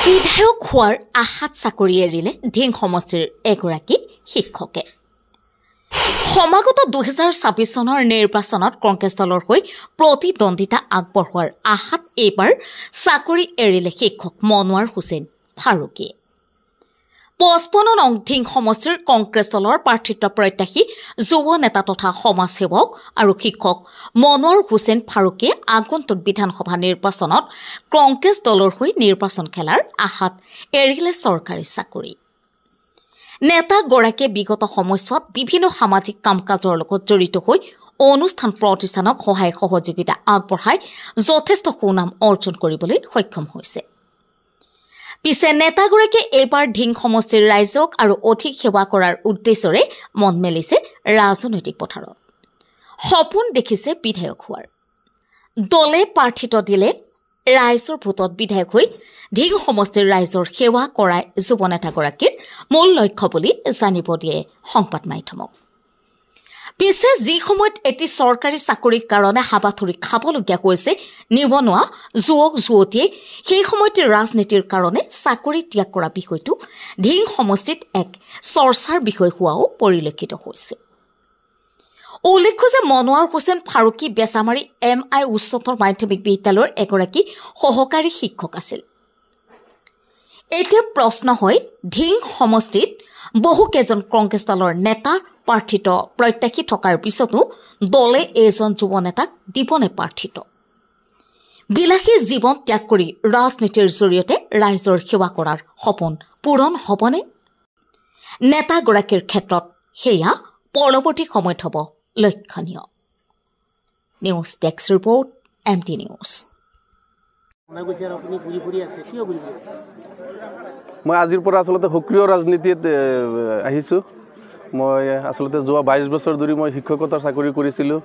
বিধায়ক হোৱাৰ আশাত চাকৰি এৰিলে ঢিং সমষ্টিৰ এগৰাকী শিক্ষকে। সমাগত 2026 চনৰ নিৰ্বাচনত কংগ্ৰেছ দলৰ হৈ প্ৰতিদ্বন্দ্বিতা আগবঢ়োৱাৰ আশাত এইবাৰ চাকৰি এৰিলে শিক্ষক মনোৱাৰ হুছেইন ফাৰুকীয়ে। 55 নং ঢিং সমষ্টিৰ কংগ্ৰেছ দলৰ প্ৰাৰ্থিত্ব প্ৰত্যাশী যুৱ নেতা তথা সমাজসেৱক আৰু শিক্ষক মনোৱাৰ হুছেইন ফাৰুকীয়ে আগন্তুক বিধানসভা নিৰ্বাচনত কংগ্ৰেছ দলৰ হৈ নিৰ্বাচন খেলাৰ আশাত এৰিলে চৰকাৰী চাকৰি। নেতাগৰাকীয়ে বিগত সময়ছোৱাত বিভিন্ন সামাজিক কাম কাজৰ লগত জড়িত হৈ অনুষ্ঠান প্ৰতিষ্ঠানক সহায় সহযোগিতা আগবঢ়াই যথেষ্ট সুনাম অৰ্জন কৰিবলৈ সক্ষম হৈছে। পিছে নেতাগৰাকীয়ে এইবাৰ ঢিং সমষ্টিৰ ৰাইজক আৰু অধিক সেৱা কৰাৰ উদ্দেশ্যৰে মন মেলিছে ৰাজনৈতিক পথাৰত। সপোন দেখিছে বিধায়ক হোৱাৰ। দলে প্ৰাৰ্থিত্ব দিলে ৰাইজৰ ভোটত বিধায়ক হৈ ঢিং সমষ্টিৰ ৰাইজৰ সেৱা কৰাই যুৱ নেতাগৰাকীৰ মূল লক্ষ্য বুলি জানিব দিয়ে সংবাদ মাধ্যমক। পিছে যি সময়ত এটি চৰকাৰী চাকৰিৰ কাৰণে হাবাথুৰি খাবলগীয়া হৈছে নিবনুৱা যুৱক যুৱতীয়ে, সেই সময়তে ৰাজনীতিৰ কাৰণে চাকৰি ত্যাগ কৰা বিষয়টো ঢিং সমষ্টিত এক চৰ্চাৰ বিষয় হোৱাও পৰিলক্ষিত হৈছে। উল্লেখ্য যে মনোৱাৰ হুছেইন ফাৰুকী বেচামাৰী MI উচ্চতৰ মাধ্যমিক বিদ্যালয়ৰ এগৰাকী সহকাৰী শিক্ষক আছিল। এতিয়া প্ৰশ্ন হয়, ঢিং সমষ্টিত বহুকেইজন কংগ্ৰেছ দলৰ নেতা প্ৰাৰ্থিত প্ৰত্যাশী থকাৰ পিছতো দলে এজন যুৱ নেতাক দিবনে প্ৰাৰ্থিত? বিলাসী জীৱন ত্যাগ কৰি ৰাজনীতিৰ জৰিয়তে ৰাইজৰ সেৱা কৰাৰ সপোন পূৰণ হ'বনে? নেতাগৰাকীৰ ক্ষেত্ৰত সেয়া পৰৱৰ্তী সময়ত হ'ব লক্ষণীয়। News desk report MT news. মই আজিৰ পৰা আচলতে সক্ৰিয় ৰাজনীতিত আহিছোঁ। মই আচলতে যোৱা 22 বছৰ ধৰি মই শিক্ষকতাৰ চাকৰি কৰিছিলোঁ।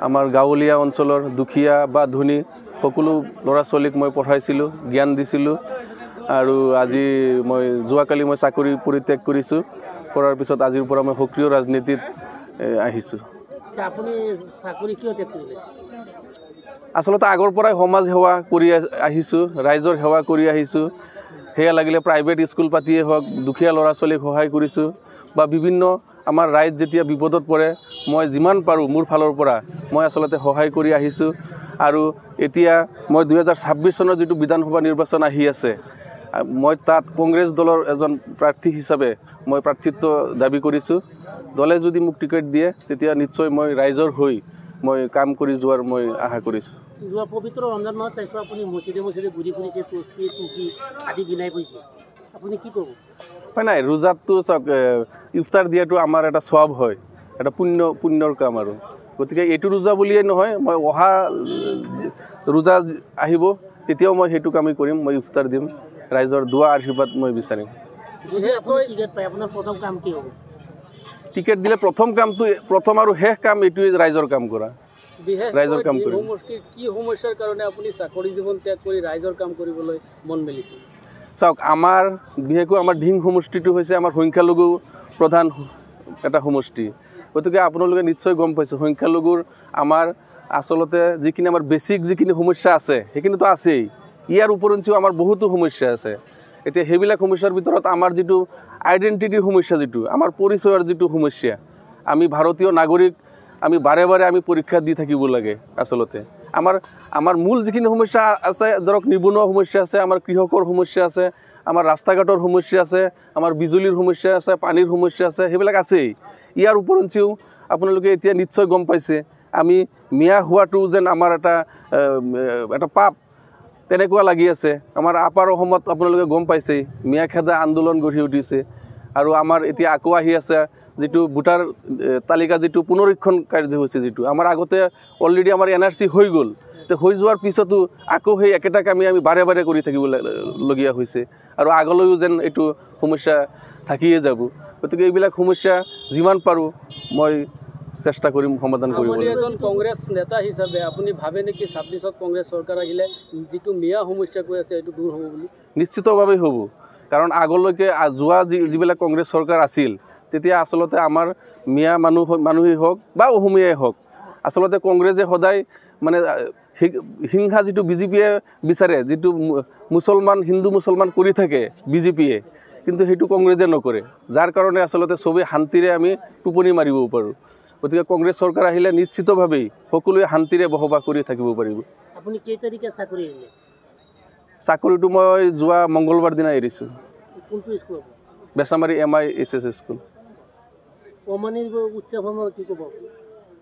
আমাৰ গাঁৱলীয়া অঞ্চলৰ দুখীয়া বা ধনী সকলো ল'ৰা ছোৱালীক মই পঢ়াইছিলোঁ, জ্ঞান দিছিলোঁ। আৰু আজি যোৱাকালি মই চাকৰি পৰিত্যাগ কৰিছোঁ। কৰাৰ পিছত আজিৰ পৰা মই সক্ৰিয় ৰাজনীতিত আহিছোঁ। আপুনি চাকৰি কিয় ত্যাগ কৰিলে? আচলতে আগৰ পৰাই সমাজ সেৱা কৰি আহিছোঁ, ৰাইজৰ সেৱা কৰি আহিছোঁ। সেয়া লাগিলে প্ৰাইভেট স্কুল পাতিয়েই হওক, দুখীয়া ল'ৰা ছোৱালীক সহায় কৰিছোঁ, বা বিভিন্ন আমাৰ ৰাইজ যেতিয়া বিপদত পৰে মই যিমান পাৰোঁ মোৰ ফালৰ পৰা মই আচলতে সহায় কৰি আহিছোঁ। আৰু এতিয়া মই 2026 চনৰ যিটো বিধানসভা নিৰ্বাচন আহি আছে, মই তাত কংগ্ৰেছ দলৰ এজন প্ৰাৰ্থী হিচাপে মই প্ৰাৰ্থিত্ব দাবী কৰিছোঁ। দলে যদি মোক টিকেট দিয়ে তেতিয়া নিশ্চয় মই ৰাইজৰ হৈ মই কাম কৰি যোৱাৰ মই আশা কৰিছোঁ। যোৱা পবিত্ৰ ৰমজান মাহত চাইছোঁ আপুনি মছজিদে ঘূৰি ফুৰিছে, টুপি টুপি আদি বিনাই ফুৰিছে, আপুনি কি ক'ব? হয় নাই, ৰোজাতটো চাওক, ইফতাৰ দিয়াটো আমাৰ এটা স্বভাৱ হয়, এটা পুণ্যৰ কাম। আৰু গতিকে এইটো ৰোজা বুলিয়েই নহয়, মই অহা ৰোজা আহিব তেতিয়াও মই সেইটো কামেই কৰিম। মই ইফতাৰ দিম, ৰাইজৰ দোৱা আশীৰ্বাদ মই বিচাৰিম। টিকেট দিলে প্ৰথম কামটো, প্ৰথম আৰু শেষ কাম এইটোৱে, ৰাইজৰ কাম কৰা, ৰাইজৰ কাম কৰিম। কি সমস্যাৰ কাৰণে আপুনি চাকৰি জীৱন ত্যাগ কৰি ৰাইজৰ কাম কৰিবলৈ মন মেলিছে? চাওক, বিশেষকৈ আমাৰ ঢিং সমষ্টিটো হৈছে আমাৰ সংখ্যালঘু প্ৰধান এটা সমষ্টি। গতিকে আপোনালোকে নিশ্চয় গম পাইছে, সংখ্যালঘুৰ আমাৰ আচলতে যিখিনি আমাৰ বেছিক যিখিনি সমস্যা আছে সেইখিনিতো আছেই, ইয়াৰ উপৰঞ্চিও আমাৰ বহুতো সমস্যা আছে। এতিয়া সেইবিলাক সমস্যাৰ ভিতৰত আমাৰ যিটো আইডেণ্টিটিৰ সমস্যা, যিটো আমাৰ পৰিচয়ৰ যিটো সমস্যা, আমি ভাৰতীয় নাগৰিক, আমি বাৰে বাৰে আমি পৰীক্ষা দি থাকিব লাগে। আচলতে আমাৰ মূল যিখিনি সমস্যা আছে, ধৰক নিবনুৱা সমস্যা আছে, আমাৰ কৃষকৰ সমস্যা আছে, আমাৰ ৰাস্তা ঘাটৰ সমস্যা আছে, আমাৰ বিজুলীৰ সমস্যা আছে, পানীৰ সমস্যা আছে, সেইবিলাক আছেই। ইয়াৰ উপৰঞ্চিও আপোনালোকে এতিয়া নিশ্চয় গম পাইছে, আমি মিয়া হোৱাটো যেন আমাৰ এটা পাপ তেনেকুৱা লাগি আছে। আমাৰ আপাৰ অসমত আপোনালোকে গম পাইছেই, মিয়া খেদা আন্দোলন গঢ়ি উঠিছে। আৰু আমাৰ এতিয়া আকৌ আহি আছে যিটো ভোটাৰ তালিকা, যিটো পুনৰীক্ষণ কাৰ্যসূচী, যিটো আমাৰ আগতে অলৰেডি আমাৰ NRC হৈ গ'ল। তো হৈ যোৱাৰ পিছতো আকৌ সেই একেটা কামেই আমি বাৰে বাৰে কৰি থাকিবলগীয়া হৈছে, আৰু আগলৈও যেন এইটো সমস্যা থাকিয়ে যাব। গতিকে এইবিলাক সমস্যা যিমান পাৰোঁ মই চেষ্টা কৰিম সমাধান কৰিবলৈ। এজন কংগ্ৰেছ নেতা হিচাপে আপুনি ভাবে নেকি 26ত কংগ্ৰেছ চৰকাৰ আহিলে যিটো মিয়া সমস্যা কৈ আছে এইটো দূৰ হ'ব বুলি? নিশ্চিতভাৱেই হ'ব, কাৰণ আগলৈকে যোৱা যিবিলাক কংগ্ৰেছ চৰকাৰ আছিল তেতিয়া আচলতে আমাৰ মিয়া মানুহেই হওক বা অসমীয়াই হওক, আচলতে কংগ্ৰেছে সদায় মানে হিংসা যিটো বিজেপিয়ে বিচাৰে, যিটো মুছলমান হিন্দু মুছলমান কৰি থাকে বিজেপিয়ে, কিন্তু সেইটো কংগ্ৰেছে নকৰে, যাৰ কাৰণে আচলতে চবেই শান্তিৰে আমি টোপনি মাৰিব পাৰোঁ। গতিকে কংগ্ৰেছ চৰকাৰ আহিলে নিশ্চিতভাৱেই সকলোৱে শান্তিৰে বসবাস কৰি থাকিব পাৰিব। আপুনি কেই তাৰিখে চাকৰি এৰিলে? চাকৰিটো মই যোৱা মংগলবাৰ দিনা এৰিছোঁ। কোনটো স্কুলৰ? Bechamari MI SS school. অমানিৰ উচ্ছেদ কি ক'ব?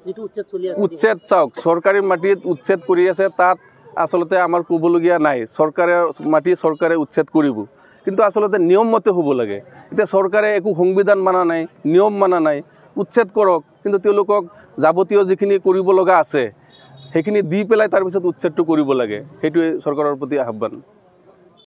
যিটো উচ্ছেদ চলি আছে, উচ্ছেদ চাওক, চৰকাৰী মাটিত উচ্ছেদ কৰি আছে, তাত আচলতে আমাৰ ক'বলগীয়া নাই। চৰকাৰে মাটি চৰকাৰে উচ্ছেদ কৰিব, কিন্তু আচলতে নিয়মমতে হ'ব লাগে। এতিয়া চৰকাৰে একো সংবিধান মানা নাই, নিয়ম মানা নাই, উচ্ছেদ কৰক, কিন্তু তেওঁলোকক যাৱতীয় যিখিনি কৰিব লগা আছে সেইখিনি দি পেলাই তাৰপিছত উচ্ছেদটো কৰিব লাগে। সেইটোৱে চৰকাৰৰ প্ৰতি আহ্বান।